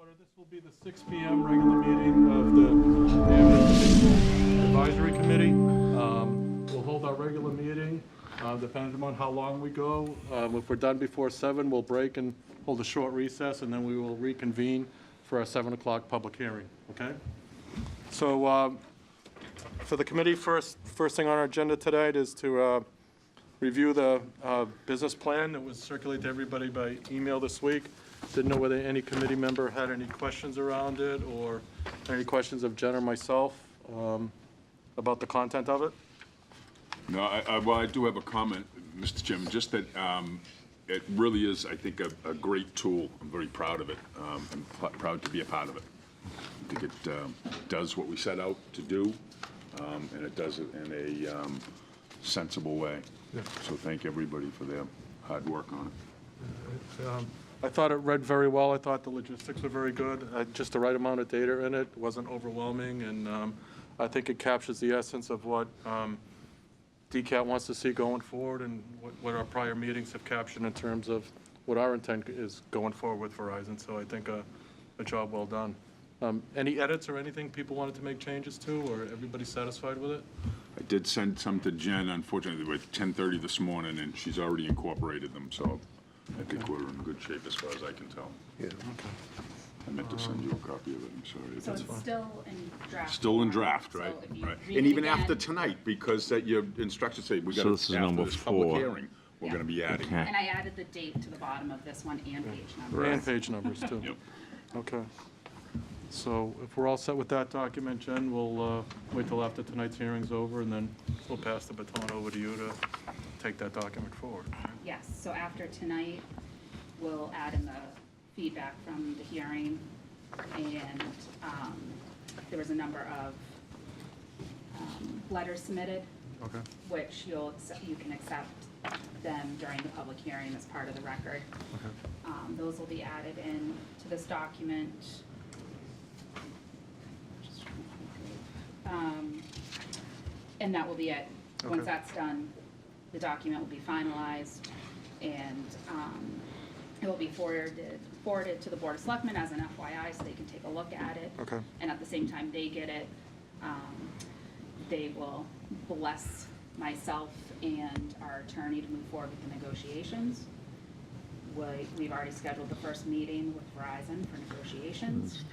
order. This will be the 6 p.m. regular meeting of the Danvers Advisory Committee. We'll hold our regular meeting, depending on how long we go. If we're done before 7, we'll break and hold a short recess, and then we will reconvene for our 7 o'clock public hearing, okay? So for the committee, first thing on our agenda tonight is to review the business plan that was circulated to everybody by email this week. Didn't know whether any committee member had any questions around it or any questions of Jen or myself about the content of it. No, well, I do have a comment, Mr. Chairman, just that it really is, I think, a great tool. I'm very proud of it. I'm proud to be a part of it. I think it does what we set out to do, and it does it in a sensible way. Yeah. So thank everybody for their hard work on it. I thought it read very well. I thought the logistics were very good. Just the right amount of data in it. Wasn't overwhelming, and I think it captures the essence of what DCAT wants to see going forward and what our prior meetings have captured in terms of what our intent is going forward with Verizon. So I think a job well done. Any edits or anything people wanted to make changes to, or everybody satisfied with it? I did send some to Jen. Unfortunately, they were at 10:30 this morning, and she's already incorporated them. So I think we're in good shape as far as I can tell. Yeah. Okay. I meant to send you a copy of it. I'm sorry. So it's still in draft. Still in draft, right? So if you Right. read And it even again- after tonight, because that your instructions say we got So this is after number this public 4. hearing, we're Yeah. going to be adding. Okay. And I added the date to the bottom of this one and page number. And page numbers, too. Yep. Okay. So if we're all set with that document, Jen, we'll wait till after tonight's hearing's over, and then we'll pass the baton over to you to take that document forward. Yes, so after tonight, we'll add in the feedback from the hearing, and there was a number of letters submitted, Okay. which you can accept them during the public hearing as part of the record. Okay. Those will be added in to this document. And that will be it. Once Okay. that's done, the document will be finalized, and it will be forwarded to the Board of Selectmen as an FYI, so they can take a look at it. Okay. And at the same time they get it, they will bless myself and our attorney to move forward with the negotiations. We've already scheduled the first meeting with Verizon for negotiations.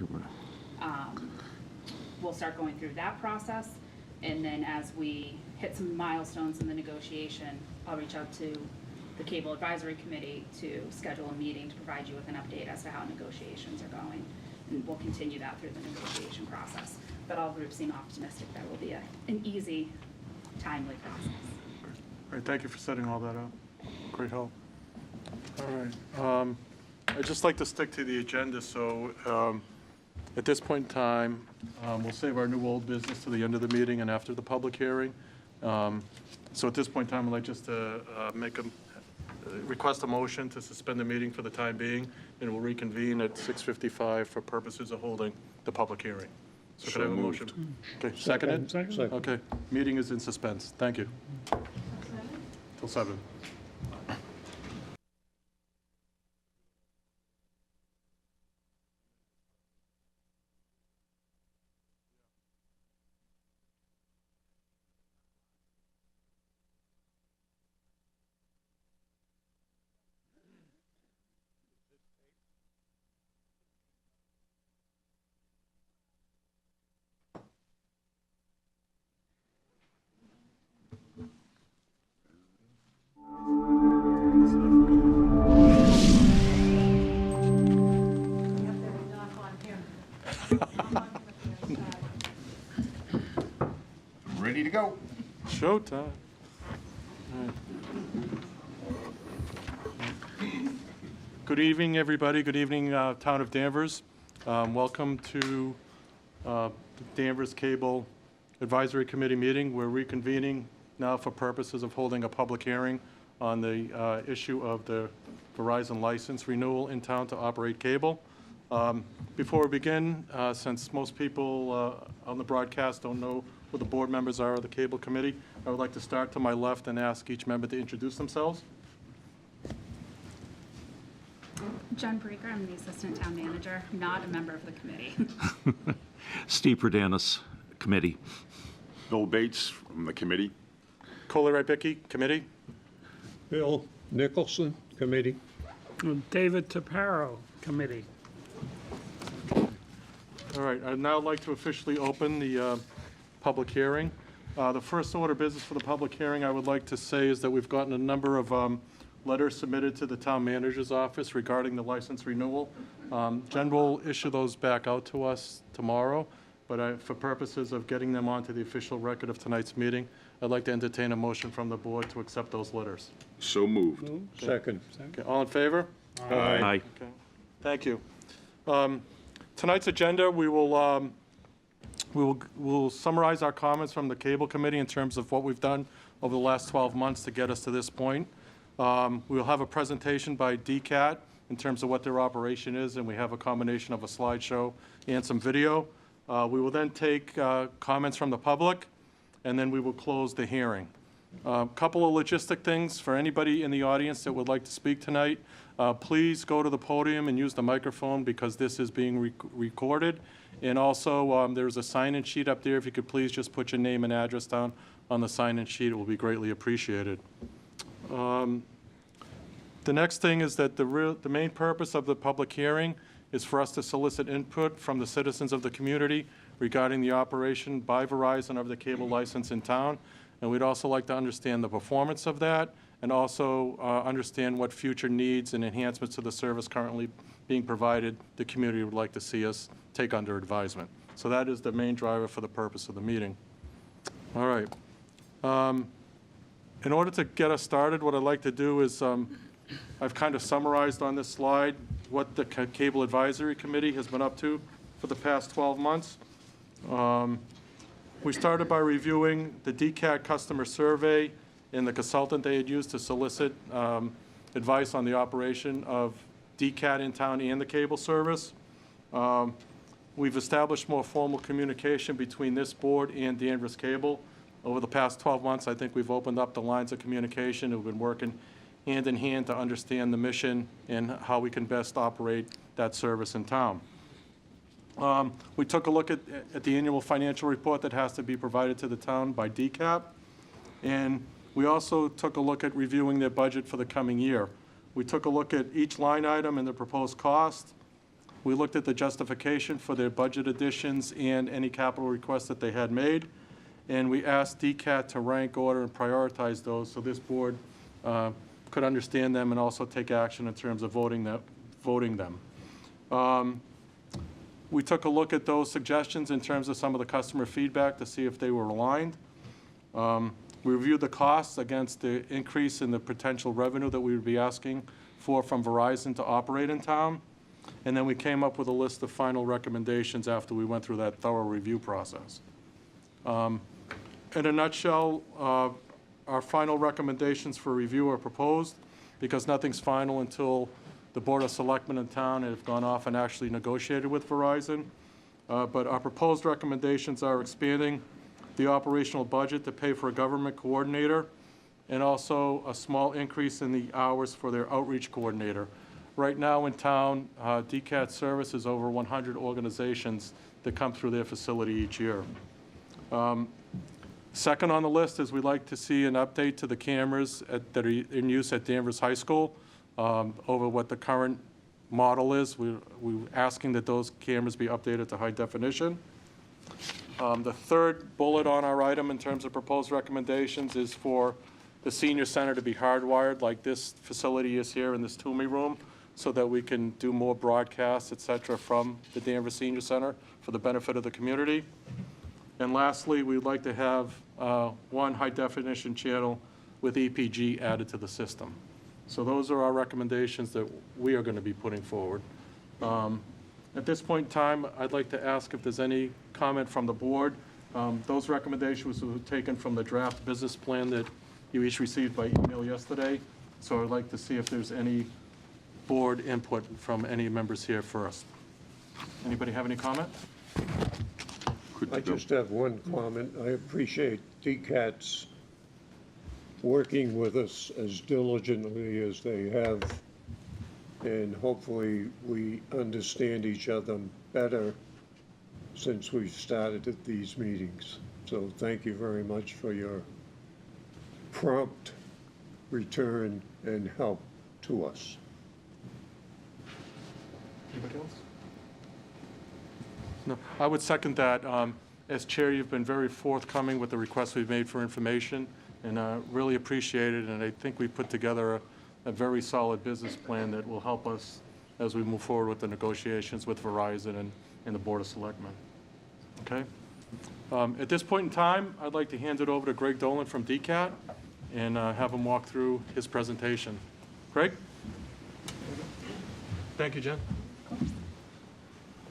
We'll start going through that process, and then as we hit some milestones in the negotiation, I'll reach out to the Cable Advisory Committee to schedule a meeting to provide you with an update as to how negotiations are going, and we'll continue that through the negotiation process. But all groups seem optimistic that will be an easy, timely process. All right, thank you for setting all that up. Great help. All right. I'd just like to stick to the agenda, so at this point in time, we'll save our new old business to the end of the meeting and after the public hearing. So at this point in time, I'd like just to request a motion to suspend the meeting for the time being, and we'll reconvene at 6:55 for purposes of holding the public hearing. So could I have a motion? Okay, seconded? Second. Okay, meeting is in suspense. Thank you. Till 7. Ready to go. Showtime. All right. Good evening, everybody. Good evening, Town of Danvers. Welcome to the Danvers Cable Advisory Committee meeting. We're reconvening now for purposes of holding a public hearing on the issue of the Verizon license renewal in town to operate cable. Before we begin, since most people on the broadcast don't know who the board members are of the Cable Committee, I would like to start to my left and ask each member to introduce themselves. Jen Breaker, I'm the Assistant Town Manager, not a member of the committee. Steve Perdanis, Committee. Bill Bates from the committee. Coley Rybicki, Committee. Bill Nicholson, Committee. David Taparo, Committee. All right, I'd now like to officially open the public hearing. The first order of business for the public hearing, I would like to say, is that we've gotten a number of letters submitted to the town manager's office regarding the license renewal. Jen will issue those back out to us tomorrow, but for purposes of getting them onto the official record of tonight's meeting, I'd like to entertain a motion from the board to accept those letters. So moved. Second. Okay, all in favor? Aye. Okay, thank you. Tonight's agenda, we'll summarize our comments from the Cable Committee in terms of what we've done over the last 12 months to get us to this point. We'll have a presentation by DCAT in terms of what their operation is, and we have a combination of a slideshow and some video. We will then take comments from the public, and then we will close the hearing. Couple of logistic things for anybody in the audience that would like to speak tonight. Please go to the podium and use the microphone because this is being recorded. And also, there's a sign-in sheet up there. If you could please just put your name and address down on the sign-in sheet, it will be greatly appreciated. The next thing is that the main purpose of the public hearing is for us to solicit input from the citizens of the community regarding the operation by Verizon of the cable license in town. And we'd also like to understand the performance of that and also understand what future needs and enhancements to the service currently being provided the community would like to see us take under advisement. So that is the main driver for the purpose of the meeting. All right. In order to get us started, what I'd like to do is I've kind of summarized on this slide what the Cable Advisory Committee has been up to for the past 12 months. We started by reviewing the DCAT customer survey and the consultant they had used to solicit advice on the operation of DCAT in town and the cable service. We've established more formal communication between this board and Danvers Cable. Over the past 12 months, I think we've opened up the lines of communication. We've been working hand in hand to understand the mission and how we can best operate that service in town. We took a look at the annual financial report that has to be provided to the town by DCAP, and we also took a look at reviewing their budget for the coming year. We took a look at each line item and the proposed cost. We looked at the justification for their budget additions and any capital requests that they had made, and we asked DCAT to rank, order, and prioritize those so this board could understand them and also take action in terms of voting them. We took a look at those suggestions in terms of some of the customer feedback to see if they were aligned. We reviewed the costs against the increase in the potential revenue that we would be asking for from Verizon to operate in town. And then we came up with a list of final recommendations after we went through that thorough review process. In a nutshell, our final recommendations for review are proposed because nothing's final until the Board of Selectmen in town have gone off and actually negotiated with Verizon. But our proposed recommendations are expanding the operational budget to pay for a government coordinator and also a small increase in the hours for their outreach coordinator. Right now in town, DCAT services over 100 organizations that come through their facility each year. Second on the list is we'd like to see an update to the cameras that are in use at Danvers High School over what the current model is. We're asking that those cameras be updated to high definition. The third bullet on our item in terms of proposed recommendations is for the senior center to be hardwired like this facility is here in this Toomey room so that we can do more broadcasts, et cetera, from the Danvers Senior Center for the benefit of the community. And lastly, we'd like to have one high-definition channel with EPG added to the system. So those are our recommendations that we are going to be putting forward. At this point in time, I'd like to ask if there's any comment from the board. Those recommendations were taken from the draft business plan that you each received by email yesterday. So I'd like to see if there's any board input from any members here first. Anybody have any comment? I just have one comment. I appreciate DCAT's working with us as diligently as they have and hopefully we understand each other better since we've started at these meetings. So thank you very much for your prompt return and help to us. Anybody else? No, I would second that. As chair, you've been very forthcoming with the requests we've made for information, and really appreciate it, and I think we put together a very solid business plan that will help us as we move forward with the negotiations with Verizon and the Board of Selectmen. Okay? At this point in time, I'd like to hand it over to Greg Dolan from DCAT and have him walk through his presentation. Greg? Thank you, Jen.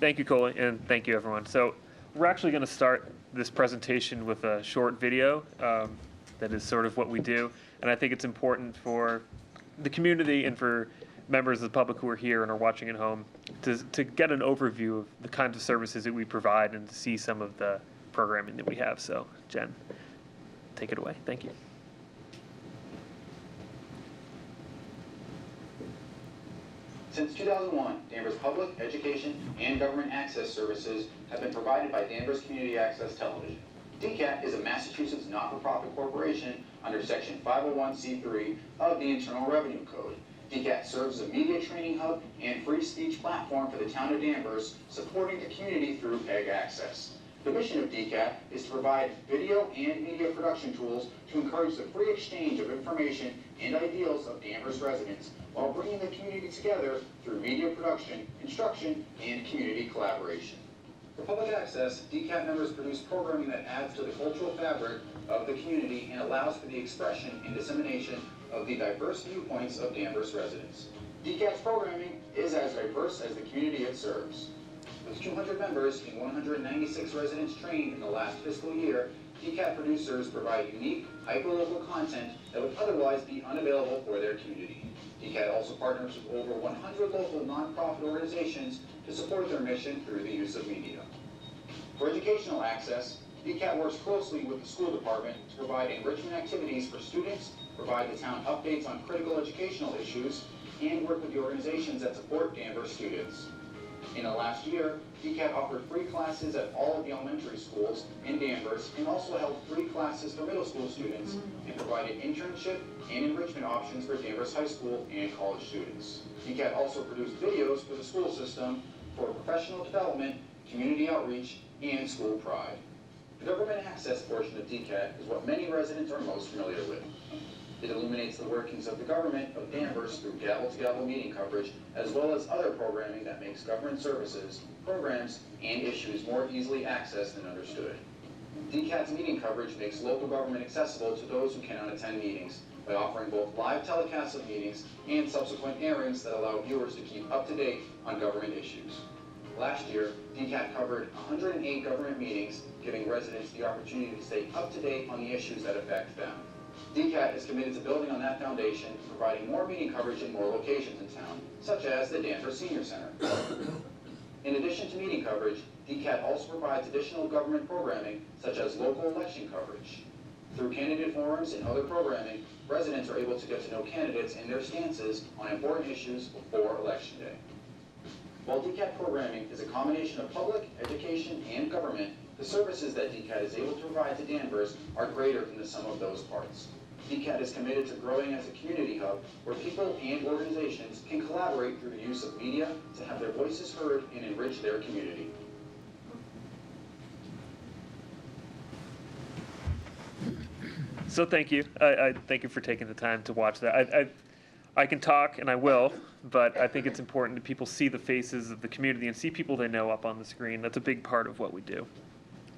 Thank you, Coley, and thank you, everyone. So we're actually going to start this presentation with a short video that is sort of what we do, and I think it's important for the community and for members of the public who are here and are watching at home to get an overview of the kinds of services that we provide and to see some of the programming that we have. So, Jen, take it away. Thank you. Since 2001, Danvers Public, Education, and Government Access Services have been provided by Danvers Community Access Television. DCAT is a Massachusetts not-for-profit corporation under Section 501c3 of the Internal Revenue Code. DCAT serves as a media training hub and free speech platform for the town of Danvers, supporting the community through PEG access. The mission of DCAT is to provide video and media production tools to encourage the free exchange of information and ideals of Danvers residents, while bringing the community together through media production, instruction, and community collaboration. For public access, DCAT members produce programming that adds to the cultural fabric of the community and allows for the expression and dissemination of the diverse viewpoints of Danvers residents. DCAT's programming is as diverse as the community it serves. With 200 members and 196 residents trained in the last fiscal year, DCAT producers provide unique, hyperlocal content that would otherwise be unavailable for their community. DCAT also partners with over 100 local nonprofit organizations to support their mission through the use of media. For educational access, DCAT works closely with the school department to provide enrichment activities for students, provide the town updates on critical educational issues, and work with the organizations that support Danvers students. In the last year, DCAT offered free classes at all of the elementary schools in Danvers and also held free classes for middle school students and provided internship and enrichment options for Danvers high school and college students. DCAT also produced videos for the school system for professional development, community outreach, and school pride. The government access portion of DCAT is what many residents are most familiar with. It illuminates the workings of the government of Danvers through gavel-to-gavel meeting coverage, as well as other programming that makes government services, programs, and issues more easily accessed and understood. DCAT's meeting coverage makes local government accessible to those who cannot attend meetings by offering both live telecasts of meetings and subsequent airings that allow viewers to keep up to date on government issues. Last year, DCAT covered 108 government meetings, giving residents the opportunity to stay up to date on the issues that affect them. DCAT is committed to building on that foundation, providing more meeting coverage in more locations in town, such as the Danvers Senior Center. In addition to meeting coverage, DCAT also provides additional government programming, such as local election coverage. Through candidate forums and other programming, residents are able to get to know candidates and their stances on important issues before Election Day. While DCAT programming is a combination of public, education, and government, the services that DCAT is able to provide to Danvers are greater than the sum of those parts. DCAT is committed to growing as a community hub where people and organizations can collaborate through the use of media to have their voices heard and enrich their community. So thank you. I thank you for taking the time to watch that. I can talk, and I will, but I think it's important that people see the faces of the community and see people they know up on the screen. That's a big part of what we do.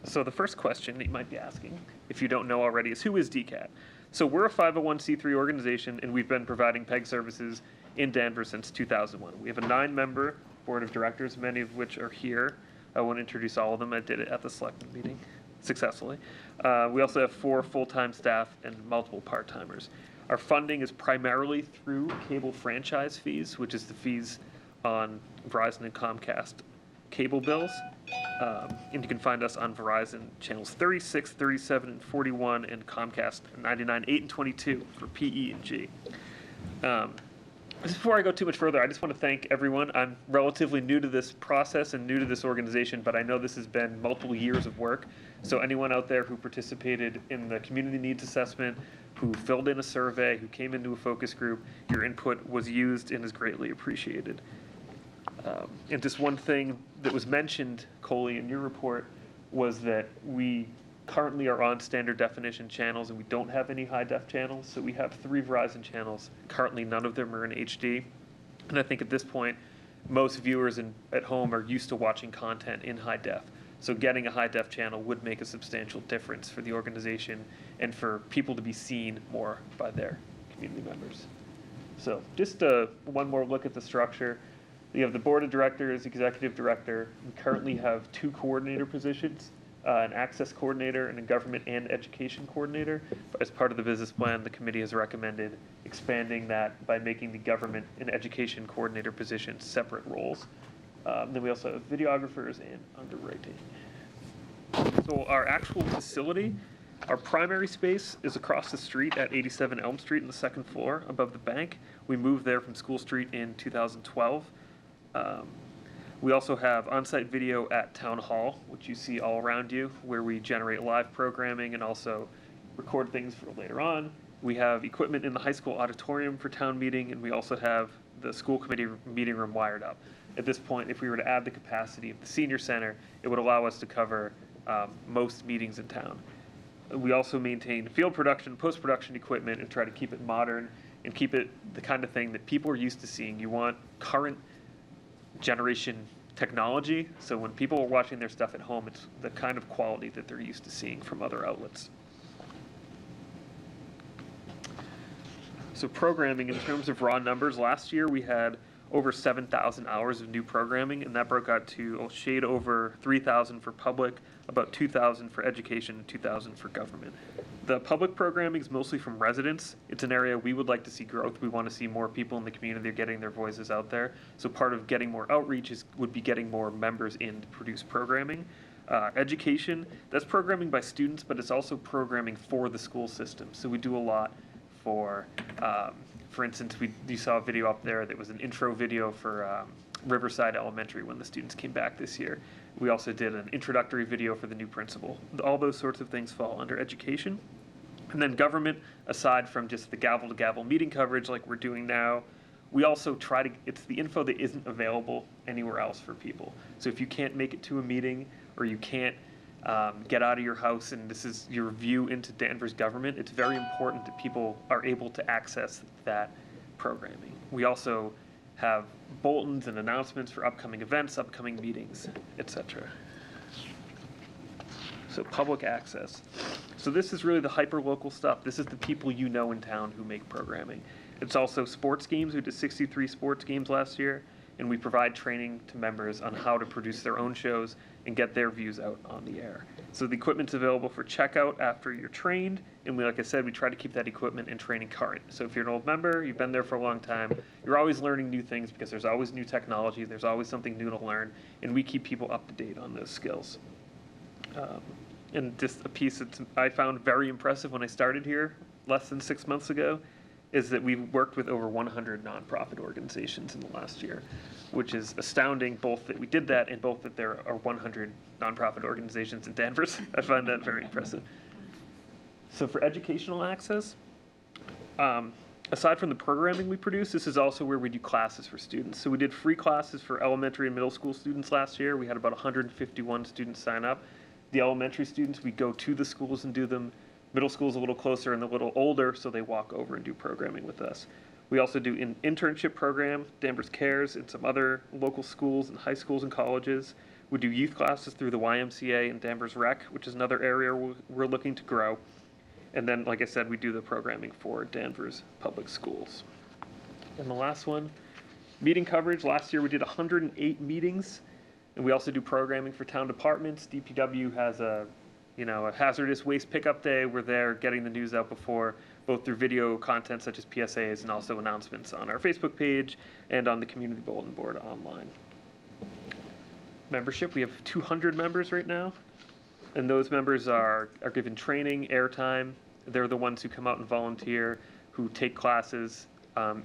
So the first question that you might be asking, if you don't know already, is who is DCAT? So we're a 501c3 organization, and we've been providing PEG services in Danvers since 2001. We have a 9-member board of directors, many of which are here. I won't introduce all of them. I did it at the selectmen meeting successfully. We also have 4 full-time staff and multiple part-timers. Our funding is primarily through cable franchise fees, which is the fees on Verizon and Comcast cable bills. And you can find us on Verizon channels 36, 37, and 41, and Comcast 99, 8, and 22 for PE and G. Just before I go too much further, I just want to thank everyone. I'm relatively new to this process and new to this organization, but I know this has been multiple years of work. So anyone out there who participated in the community needs assessment, who filled in a survey, who came into a focus group, your input was used and is greatly appreciated. And just one thing that was mentioned, Coley, in your report, was that we currently are on standard definition channels and we don't have any high def channels. So we have 3 Verizon channels. Currently, none of them are in HD. And I think at this point, most viewers at home are used to watching content in high def. So getting a high def channel would make a substantial difference for the organization and for people to be seen more by their community members. So just one more look at the structure. You have the board of directors, executive director. We currently have 2 coordinator positions, an access coordinator and a government and education coordinator. As part of the business plan, the committee has recommended expanding that by making the government and education coordinator positions separate roles. Then we also have videographers and underwriting. So our actual facility, our primary space is across the street at 87 Elm Street on the 2nd floor above the bank. We moved there from School Street in 2012. We also have on-site video at Town Hall, which you see all around you, where we generate live programming and also record things for later on. We have equipment in the high school auditorium for town meeting, and we also have the school committee meeting room wired up. At this point, if we were to add the capacity of the senior center, it would allow us to cover most meetings in town. We also maintain field production, post-production equipment, and try to keep it modern and keep it the kind of thing that people are used to seeing. You want current generation technology, so when people are watching their stuff at home, it's the kind of quality that they're used to seeing from other outlets. So programming, in terms of raw numbers, last year we had over 7,000 hours of new programming, and that broke out to a shade over 3,000 for public, about 2,000 for education, and 2,000 for government. The public programming is mostly from residents. It's an area we would like to see growth. We want to see more people in the community getting their voices out there. So part of getting more outreach would be getting more members in to produce programming. Education, that's programming by students, but it's also programming for the school system. So we do a lot for instance, you saw a video up there that was an intro video for Riverside Elementary when the students came back this year. We also did an introductory video for the new principal. All those sorts of things fall under education. And then government, aside from just the gavel-to-gavel meeting coverage like we're doing now, we also try to, it's the info that isn't available anywhere else for people. So if you can't make it to a meeting or you can't get out of your house and this is your view into Danvers government, it's very important that people are able to access that programming. We also have bulletins and announcements for upcoming events, upcoming meetings, etc. So public access. So this is really the hyper-local stuff. This is the people you know in town who make programming. It's also sports games. We did 63 sports games last year, and we provide training to members on how to produce their own shows and get their views out on the air. So the equipment's available for checkout after you're trained, and like I said, we try to keep that equipment and training current. So if you're an old member, you've been there for a long time, you're always learning new things because there's always new technology, there's always something new to learn, and we keep people up to date on those skills. And just a piece that I found very impressive when I started here less than 6 months ago is that we've worked with over 100 nonprofit organizations in the last year, which is astounding, both that we did that and both that there are 100 nonprofit organizations in Danvers. I find that very impressive. So for educational access, aside from the programming we produce, this is also where we do classes for students. So we did free classes for elementary and middle school students last year. We had about 151 students sign up. The elementary students, we go to the schools and do them. Middle school's a little closer and a little older, so they walk over and do programming with us. We also do an internship program, Danvers Cares, in some other local schools and high schools and colleges. We do youth classes through the YMCA and Danvers Rec, which is another area we're looking to grow. And then, like I said, we do the programming for Danvers Public Schools. And the last one, meeting coverage. Last year we did 108 meetings, and we also do programming for town departments. DPW has a hazardous waste pickup day. We're there getting the news out before, both through video content such as PSAs and also announcements on our Facebook page and on the community bulletin board online. Membership, we have 200 members right now, and those members are given training, airtime. They're the ones who come out and volunteer, who take classes,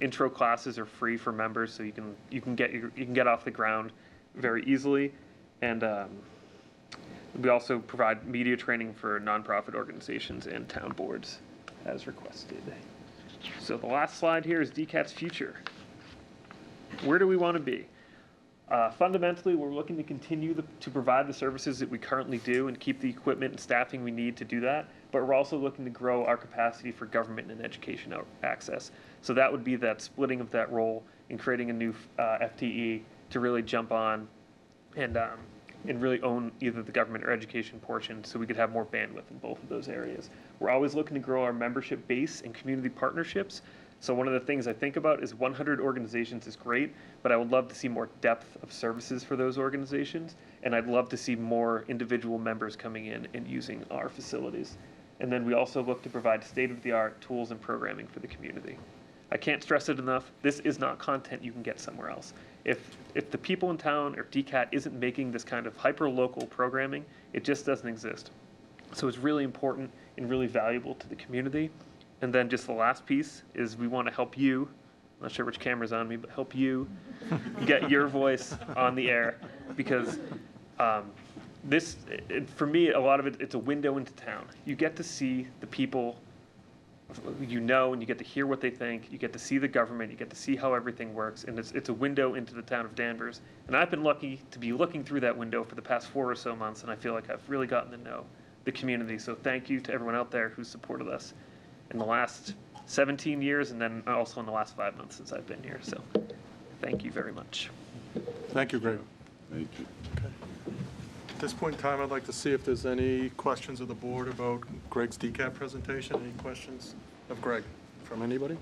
Intro classes are free for members, so you can get off the ground very easily. And we also provide media training for nonprofit organizations and town boards as requested. So the last slide here is DCAT's future. Where do we want to be? Fundamentally, we're looking to continue to provide the services that we currently do and keep the equipment and staffing we need to do that, but we're also looking to grow our capacity for government and education access. So that would be that splitting of that role and creating a new FTE to really jump on and really own either the government or education portion so we could have more bandwidth in both of those areas. We're always looking to grow our membership base and community partnerships. So one of the things I think about is 100 organizations is great, but I would love to see more depth of services for those organizations, and I'd love to see more individual members coming in and using our facilities. And then we also look to provide state-of-the-art tools and programming for the community. I can't stress it enough, this is not content you can get somewhere else. If the people in town or DCAT isn't making this kind of hyper-local programming, it just doesn't exist. So it's really important and really valuable to the community. And then just the last piece is we want to help you, I'm not sure which camera's on me, but help you get your voice on the air, because for me, a lot of it's a window into town. You get to see the people you know, and you get to hear what they think, you get to see the government, you get to see how everything works, and it's a window into the town of Danvers. And I've been lucky to be looking through that window for the past 4 or so months, and I feel like I've really gotten to know the community. So thank you to everyone out there who's supported us in the last 17 years, and then also in the last 5 months since I've been here. So thank you very much. Thank you, Greg. Thank you. At this point in time, I'd like to see if there's any questions of the board about Greg's DCAT presentation. Any questions of Greg from anybody?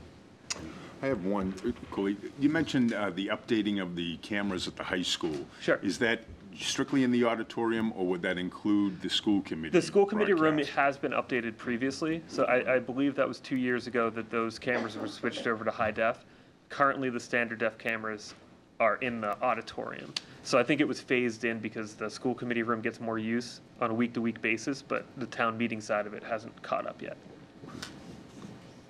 I have one. Cooley, you mentioned the updating of the cameras at the high school. Sure. Is that strictly in the auditorium, or would that include the school committee? The school committee room broadcast? has been updated previously, so I believe that was 2 years ago that those cameras were switched over to high def. Currently, the standard def cameras are in the auditorium. So I think it was phased in because the school committee room gets more use on a week-to-week basis, but the town meeting side of it hasn't caught up yet.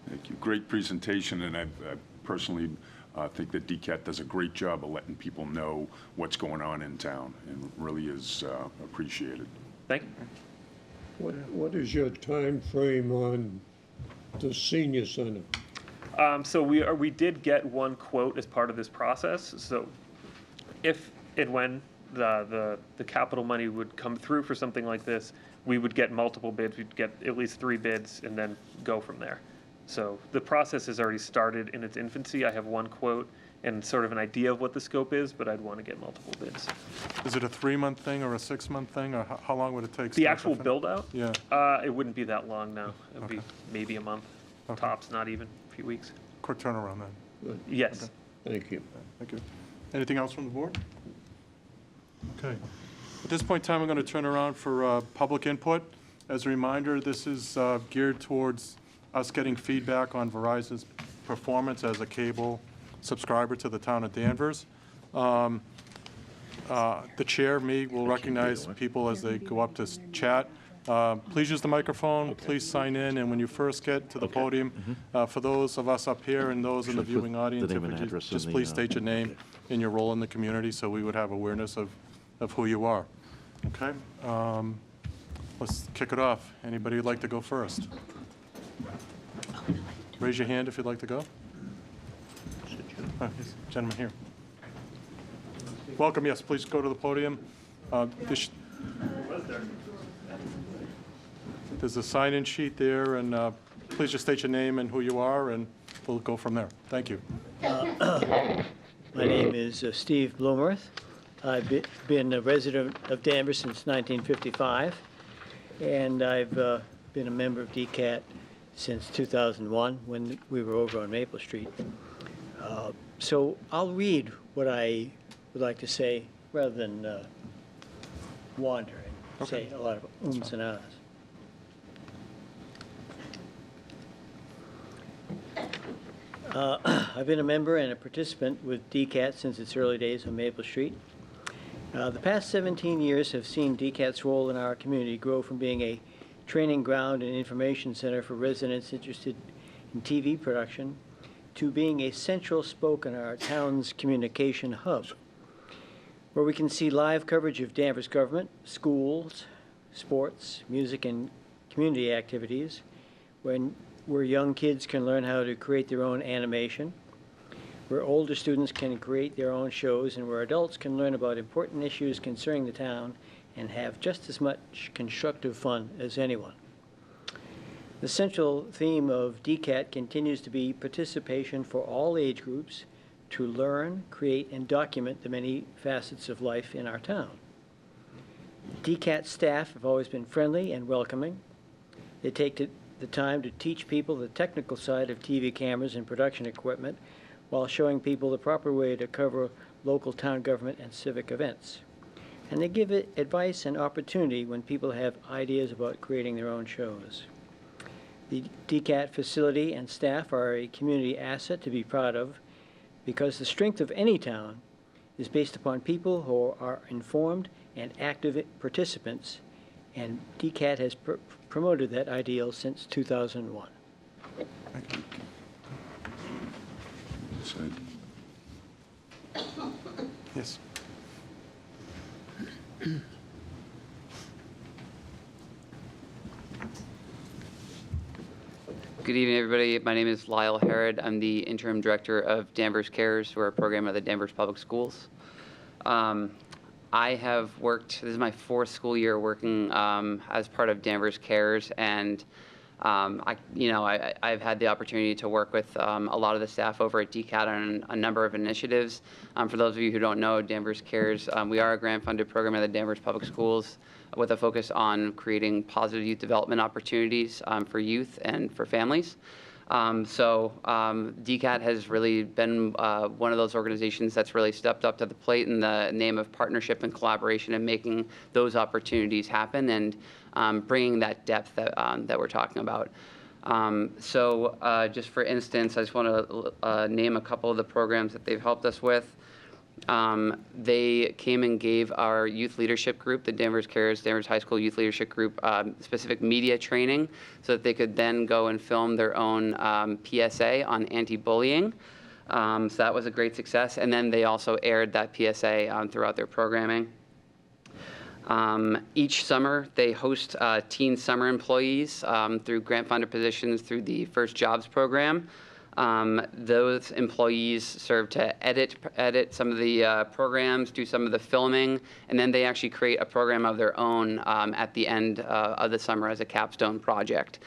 Thank you. Great presentation, and I personally think that DCAT does a great job of letting people know what's going on in town, and really is appreciated. Thank you. What is your time frame on the senior center? So we did get one quote as part of this process. So if and when the capital money would come through for something like this, we would get multiple bids. We'd get at least 3 bids and then go from there. So the process has already started in its infancy. I have one quote and sort of an idea of what the scope is, but I'd want to get multiple bids. Is it a 3-month thing or a 6-month thing, or how long would it take? The actual build out? Yeah. It wouldn't be that long now. It would be maybe a month, Okay. tops, not even a few weeks. Quick turnaround then. Yes. Thank you. Thank you. Anything else from the board? Okay. At this point in time, I'm going to turn around for public input. As a reminder, this is geared towards us getting feedback on Verizon's performance as a cable subscriber to the town of Danvers. The chair, me, will recognize people as they go up to chat. Please use the microphone, please sign in, and when you first get to the podium, for those of us up here and those in the viewing audience, name if and you address just in the, please state your name and your role in the community so we would have awareness of who you are. Okay? Let's kick it off. Anybody who'd like to go first? Raise your hand if you'd like to go. Yes, gentleman here. Welcome, yes, please go to the podium. There's a sign-in sheet there, and please just state your name and who you are, and we'll go from there. Thank you. My name is Steve Bloomerth. I've been a resident of Danvers since 1955, and I've been a member of DCAT since 2001 when we were over on Maple Street. So I'll read what I would like to say rather than wander and say a lot of ums and ahs. I've been a member and a participant with DCAT since its early days on Maple Street. The past 17 years have seen DCAT's role in our community grow from being a training ground and information center for residents interested in TV production to being a central spoke in our town's communication hub, where we can see live coverage of Danvers government, schools, sports, music, and community activities, where young kids can learn how to create their own animation, where older students can create their own shows, and where adults can learn about important issues concerning the town and have just as much constructive fun as anyone. The central theme of DCAT continues to be participation for all age groups to learn, create, and document the many facets of life in our town. DCAT staff have always been friendly and welcoming. They take the time to teach people the technical side of TV cameras and production equipment while showing people the proper way to cover local town government and civic events. And they give it advice and opportunity when people have ideas about creating their own shows. The DCAT facility and staff are a community asset to be proud of because the strength of any town is based upon people who are informed and active participants, and DCAT has promoted that ideal since 2001. Yes. Good evening, everybody. My name is Lyle Herod. I'm the interim director of Danvers Cares. We're a program at the Danvers Public Schools. I have worked, this is my 4th school year working as part of Danvers Cares, and I've had the opportunity to work with a lot of the staff over at DCAT on a number of initiatives. For those of you who don't know, Danvers Cares, we are a grant-funded program at the Danvers Public Schools with a focus on creating positive youth development opportunities for youth and for families. DCAT has really been one of those organizations that's really stepped up to the plate in the name of partnership and collaboration and making those opportunities happen and bringing that depth that we're talking about. Just for instance, I just want to name a couple of the programs that they've helped us with. They came and gave our youth leadership group, the Danvers Cares, Danvers High School Youth Leadership Group, specific media training so that they could then go and film their own PSA on anti-bullying. So that was a great success. And then they also aired that PSA throughout their programming. Each summer, they host teen summer employees through grant-funded positions through the First Jobs program. Those employees serve to edit some of the programs, do some of the filming, and then they actually create a program of their own at the end of the summer as a capstone project.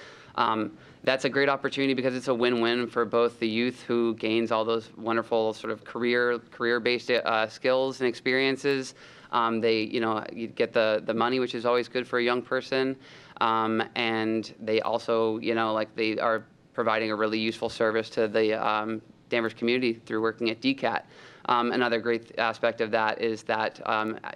That's a great opportunity because it's a win-win for both the youth who gains all those wonderful sort of career-based skills and experiences. You get the money, which is always good for a young person, and they also, they are providing a really useful service to the Danvers community through working at DCAT. Another great aspect of that is that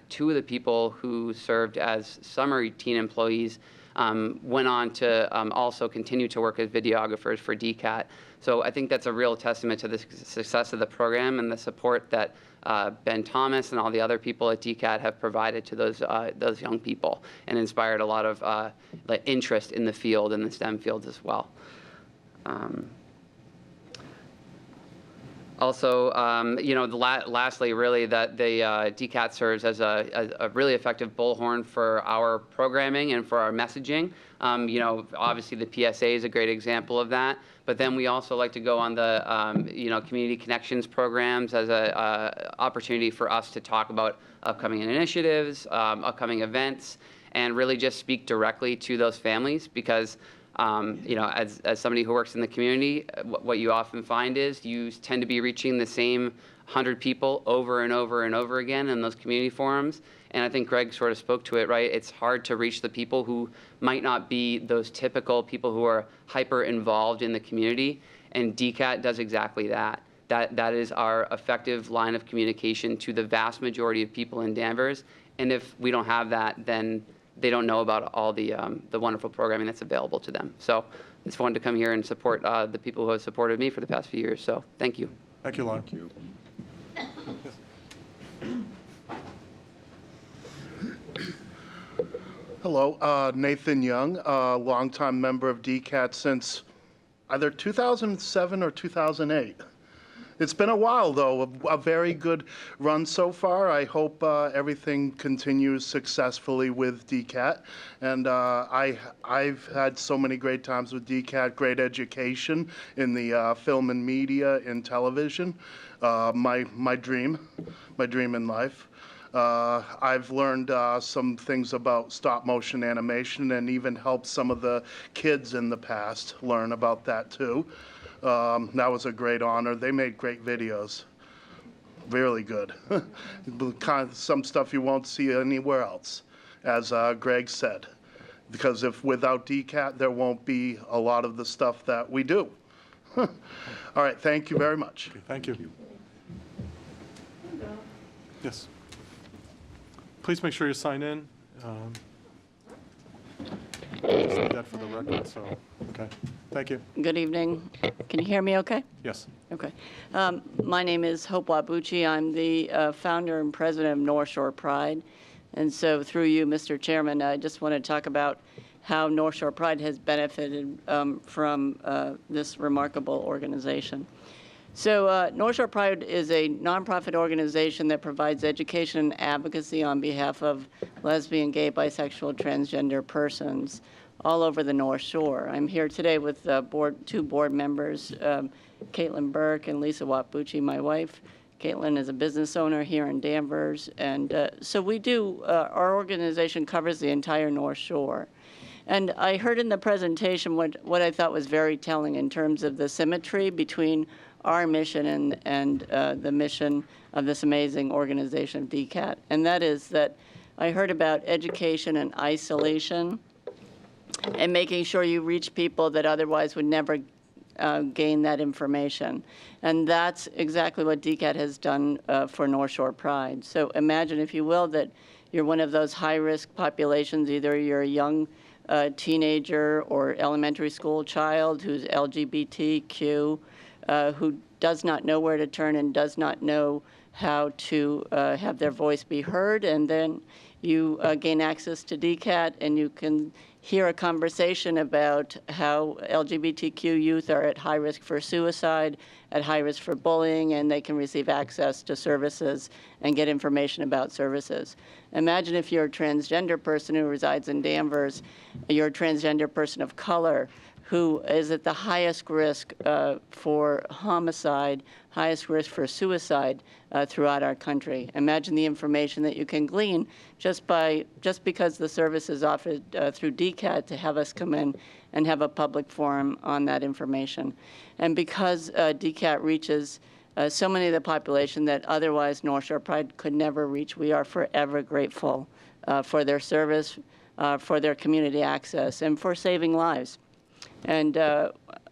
2 of the people who served as summer teen employees went on to also continue to work as videographers for DCAT. So I think that's a real testament to the success of the program and the support that Ben Thomas and all the other people at DCAT have provided to those young people and inspired a lot of interest in the field and the STEM fields as well. Lastly, really, that the DCAT serves as a really effective bullhorn for our programming and for our messaging. Obviously the PSA is a great example of that, but then we also like to go on the, community connections programs as a opportunity for us to talk about upcoming initiatives, upcoming events, and really just speak directly to those families because as somebody who works in the community, what you often find is you tend to be reaching the same 100 people over and over and over again in those community forums. And I think Greg sort of spoke to it, right? It's hard to reach the people who might not be those typical people who are hyper involved in the community. And DCAT does exactly that. That is our effective line of communication to the vast majority of people in Danvers. And if we don't have that, then they don't know about all the wonderful programming that's available to them. So I just wanted to come here and support the people who have supported me for the past few years. So thank you. Thank you, Lon. Thank you. Hello, Nathan Young, longtime member of DCAT since either 2007 or 2008. It's been a while, though, a very good run so far. I hope everything continues successfully with DCAT. And I've had so many great times with DCAT, great education in the film and media and television. My dream in life. I've learned some things about stop motion animation and even helped some of the kids in the past learn about that too. That was a great honor. They made great videos. Really good. Some stuff you won't see anywhere else, as Greg said. Because if without DCAT, there won't be a lot of the stuff that we do. All right, thank you very much. Okay, thank you. Yes. Please make sure you sign in. Just need that for the record, so, okay. Thank you. Good evening. Can you hear me okay? Yes. Okay. My name is Hope Wabuchi. I'm the founder and president of North Shore Pride. And so through you, Mr. Chairman, I just want to talk about how North Shore Pride has benefited from this remarkable organization. So North Shore Pride is a nonprofit organization that provides education and advocacy on behalf of lesbian, gay, bisexual, transgender persons all over the North Shore. I'm here today with two board members, Caitlin Burke and Lisa Wabuchi, my wife. Caitlin is a business owner here in Danvers. And so we do, our organization covers the entire North Shore. And I heard in the presentation what I thought was very telling in terms of the symmetry between our mission and the mission of this amazing organization, DCAT. And that is that I heard about education and isolation and making sure you reach people that otherwise would never gain that information. And that's exactly what DCAT has done for North Shore Pride. So imagine, if you will, that you're one of those high-risk populations. Either you're a young teenager or elementary school child who's LGBTQ, who does not know where to turn and does not know how to have their voice be heard. And then you gain access to DCAT, and you can hear a conversation about how LGBTQ youth are at high risk for suicide, at high risk for bullying, and they can receive access to services and get information about services. Imagine if you're a transgender person who resides in Danvers, you're a transgender person of color who is at the highest risk for homicide, highest risk for suicide throughout our country. Imagine the information that you can glean just because the service is offered through DCAT to have us come in and have a public forum on that information. And because DCAT reaches so many of the population that otherwise North Shore Pride could never reach, we are forever grateful for their service, for their community access, and for saving lives. And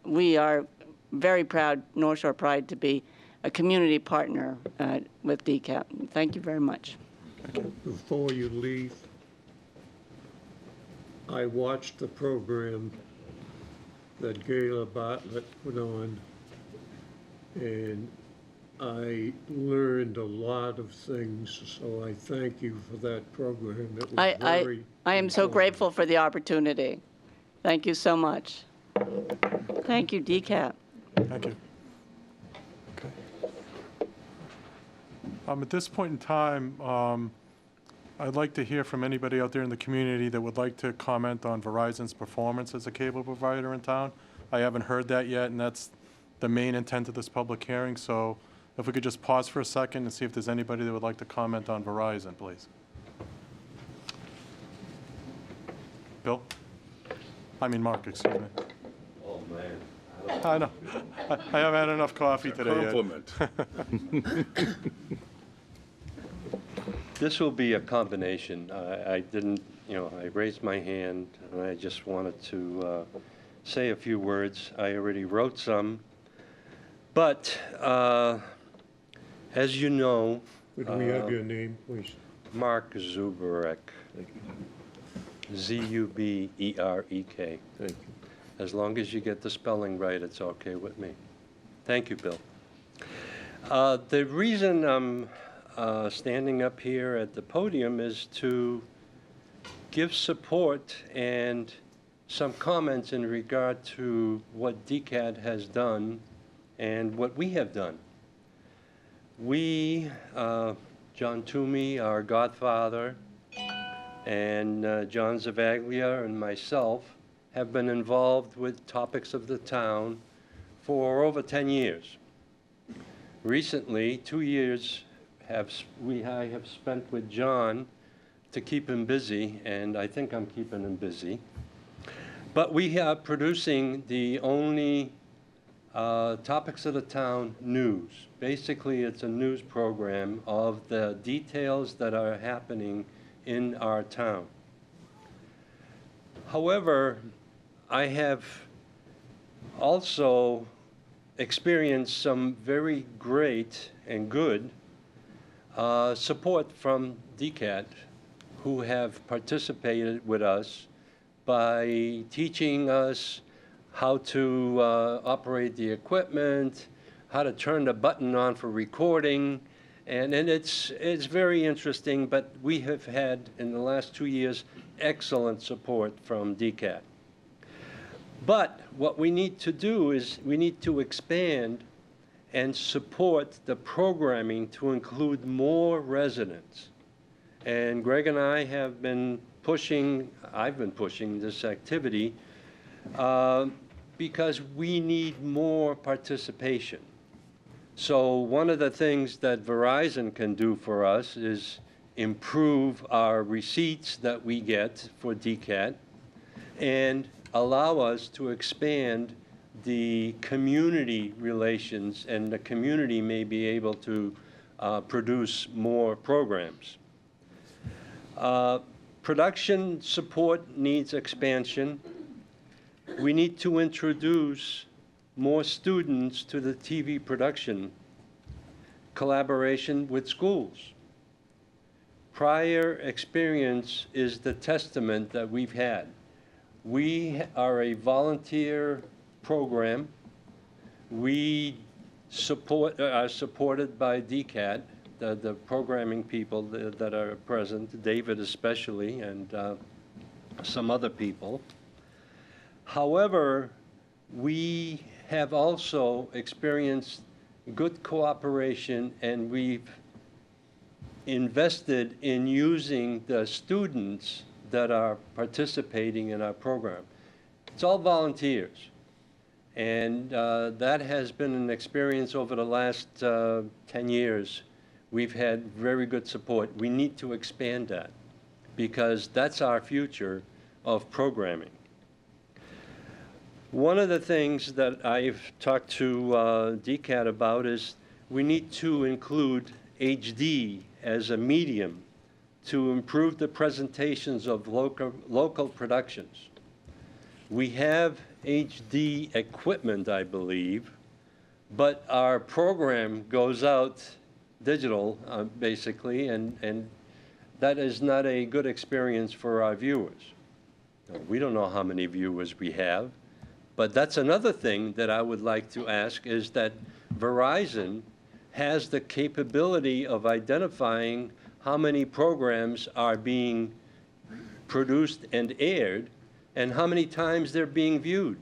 we are very proud, North Shore Pride, to be a community partner with DCAT. Thank you very much. Before you leave, I watched the program that Gayla Bartlett put on, and I learned a lot of things, so I thank you for that program. It was I am so grateful for the opportunity. Thank you so much. Thank you, DCAT. Thank you. Okay. At this point in time, I'd like to hear from anybody out there in the community that would like to comment on Verizon's performance as a cable provider in town. I haven't heard that yet, and that's the main intent of this public hearing. So if we could just pause for a second and see if there's anybody that would like to comment on Verizon, please. Bill? I mean Mark, excuse me. Oh, man. I know. I haven't had enough coffee today yet. Compliment. This will be a combination. I didn't, I raised my hand, and I just wanted to say a few words. I already wrote some. But, as you know... Would we have your name, please? Mark Zuberek. Z-U-B-E-R-E-K. Thank you. As long as you get the spelling right, it's okay with me. Thank you, Bill. The reason I'm standing up here at the podium is to give support and some comments in regard to what DCAT has done and what we have done. We, John Toomey, our godfather, and John Zavaglia and myself have been involved with topics of the town for over 10 years. Recently, 2 years I have spent with John to keep him busy, and I think I'm keeping him busy. But we are producing the only Topics of the Town news. Basically, it's a news program of the details that are happening in our town. However, I have also experienced some very great and good support from DCAT, who have participated with us by teaching us how to operate the equipment, how to turn the button on for recording, and it's very interesting, but we have had, in the last 2 years, excellent support from DCAT. But what we need to do is we need to expand and support the programming to include more residents. And Greg and I have been pushing, I've been pushing this activity because we need more participation. So one of the things that Verizon can do for us is improve our receipts that we get for DCAT and allow us to expand the community relations, and the community may be able to produce more programs. Production support needs expansion. We need to introduce more students to the TV production collaboration with schools. Prior experience is the testament that we've had. We are a volunteer program. We are supported by DCAT, the programming people that are present, David especially, and some other people. However, we have also experienced good cooperation, and we've invested in using the students that are participating in our program. It's all volunteers. And that has been an experience over the last 10 years. We've had very good support. We need to expand that because that's our future of programming. One of the things that I've talked to DCAT about is we need to include HD as a medium to improve the presentations of local productions. We have HD equipment, I believe, but our program goes out digital, basically, and that is not a good experience for our viewers. We don't know how many viewers we have, but that's another thing that I would like to ask, is that Verizon has the capability of identifying how many programs are being produced and aired and how many times they're being viewed.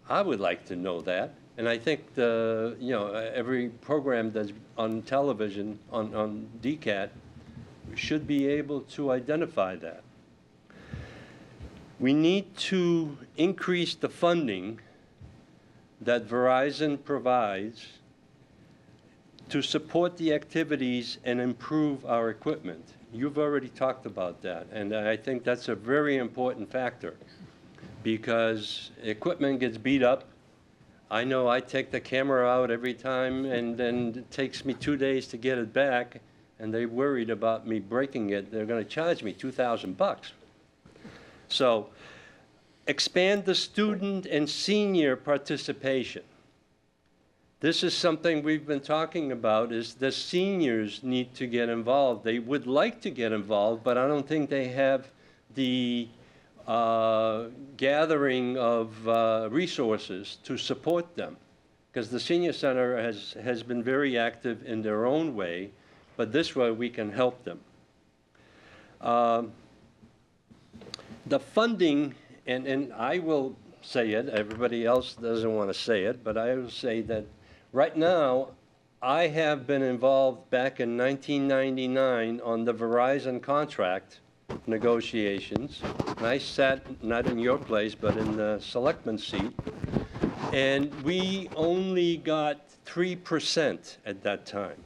I would like to know that. And I think every program that's on television, on DCAT, should be able to identify that. We need to increase the funding that Verizon provides to support the activities and improve our equipment. You've already talked about that, and I think that's a very important factor because equipment gets beat up. I know I take the camera out every time, and then it takes me 2 days to get it back, and they're worried about me breaking it. They're going to charge me $2,000. So expand the student and senior participation. This is something we've been talking about, is the seniors need to get involved. They would like to get involved, but I don't think they have the gathering of resources to support them, because the Senior Center has been very active in their own way, but this way we can help them. The funding and I will say it, everybody else doesn't want to say it, but I will say that right now, I have been involved back in 1999 on the Verizon contract negotiations. And I sat, not in your place, but in the selectman's seat. And we only got 3% at that time.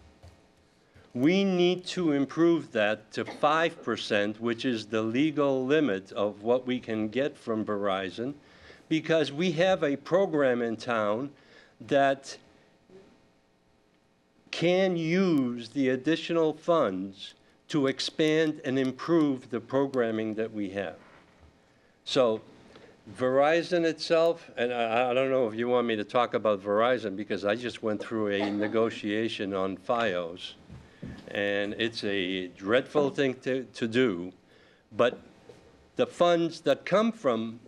We need to improve that to 5%, which is the legal limit of what we can get from Verizon, because we have a program in town that can use the additional funds to expand and improve the programming that we have. So Verizon itself, and I don't know if you want me to talk about Verizon, because I just went through a negotiation on FiOS, and it's a dreadful thing to do, but the funds that come from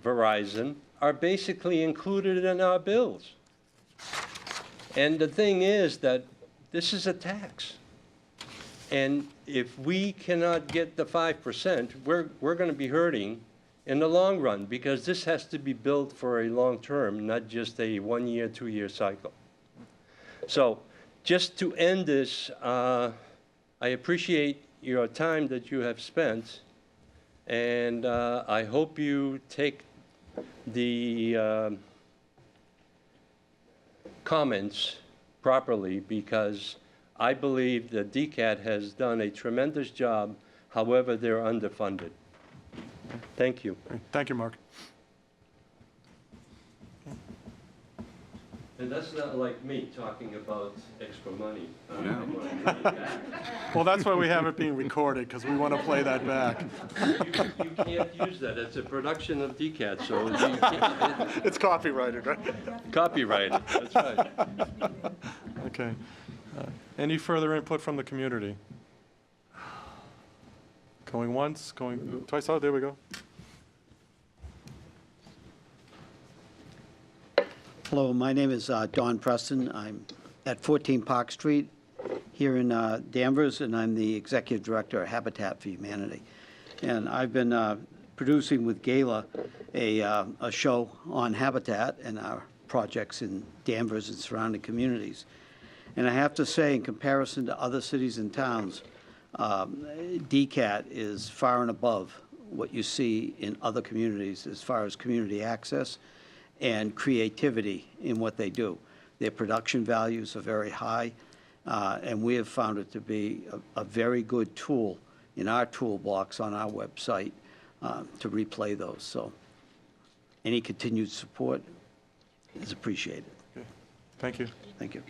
Verizon are basically included in our bills. And the thing is that this is a tax. And if we cannot get the 5%, we're going to be hurting in the long run, because this has to be built for a long term, not just a 1 year, 2 year cycle. So just to end this, I appreciate your time that you have spent, and I hope you take the comments properly, because I believe that DCAT has done a tremendous job. However, they're underfunded. Thank you. Thank you, Mark. And that's not like me talking about extra money. Well, that's why we have it being recorded, because we want to play that back. You can't use that. It's a production of DCAT, so you can't. It's copyrighted, right? Copyrighted, that's right. Okay. Any further input from the community? Going once, going twice. Oh, there we go. Hello, my name is Don Preston. I'm at 14 Park Street here in Danvers, and I'm the Executive Director of Habitat for Humanity. And I've been producing with Gala a show on Habitat and our projects in Danvers and surrounding communities. And I have to say, in comparison to other cities and towns, DCAT is far and above what you see in other communities as far as community access and creativity in what they do. Their production values are very high, and we have found it to be a very good tool in our toolbox on our website to replay those. So any continued support is appreciated. Okay. Thank you. Thank you.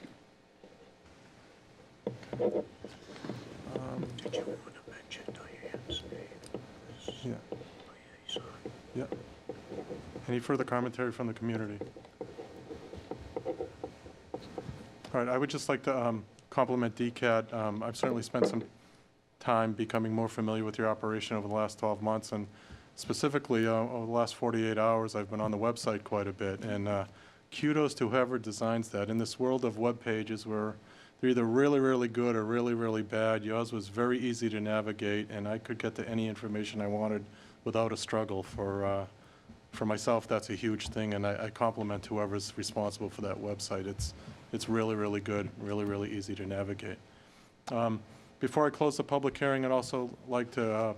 Did you want to mention Diane's name? Yeah. Yeah. Any further commentary from the community? All right, I would just like to compliment DCAT. I've certainly spent some time becoming more familiar with your operation over the last 12 months, and specifically over the last 48 hours, I've been on the website quite a bit, and kudos to whoever designs that. In this world of web pages where they're either really, really good or really, really bad, yours was very easy to navigate, and I could get to any information I wanted without a struggle. For myself, that's a huge thing, and I compliment whoever's responsible for that website. It's really, really good, really, really easy to navigate. Before I close the public hearing, I'd also like to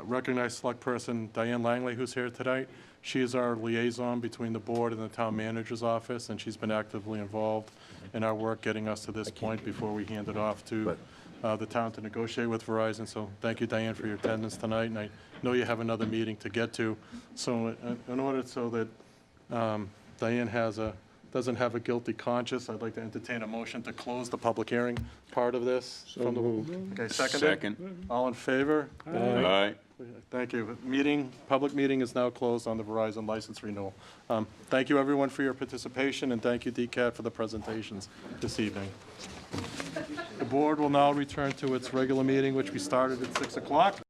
recognize Select Person Diane Langley, who's here tonight. She is our liaison between the board and the town manager's office, and she's been actively involved in our work getting us to this point before we hand it off to the town to negotiate with Verizon. So thank you, Diane, for your attendance tonight, and I know you have another meeting to get to. So in order so that Diane doesn't have a guilty conscience, I'd like to entertain a motion to close the public hearing part of this. So moved. Okay, seconded? Second. All in favor? Aye. Thank you. Public meeting is now closed on the Verizon license renewal. Thank you, everyone, for your participation, and thank you, DCAT, for the presentations this evening. The board will now return to its regular meeting, which we started at 6 o'clock.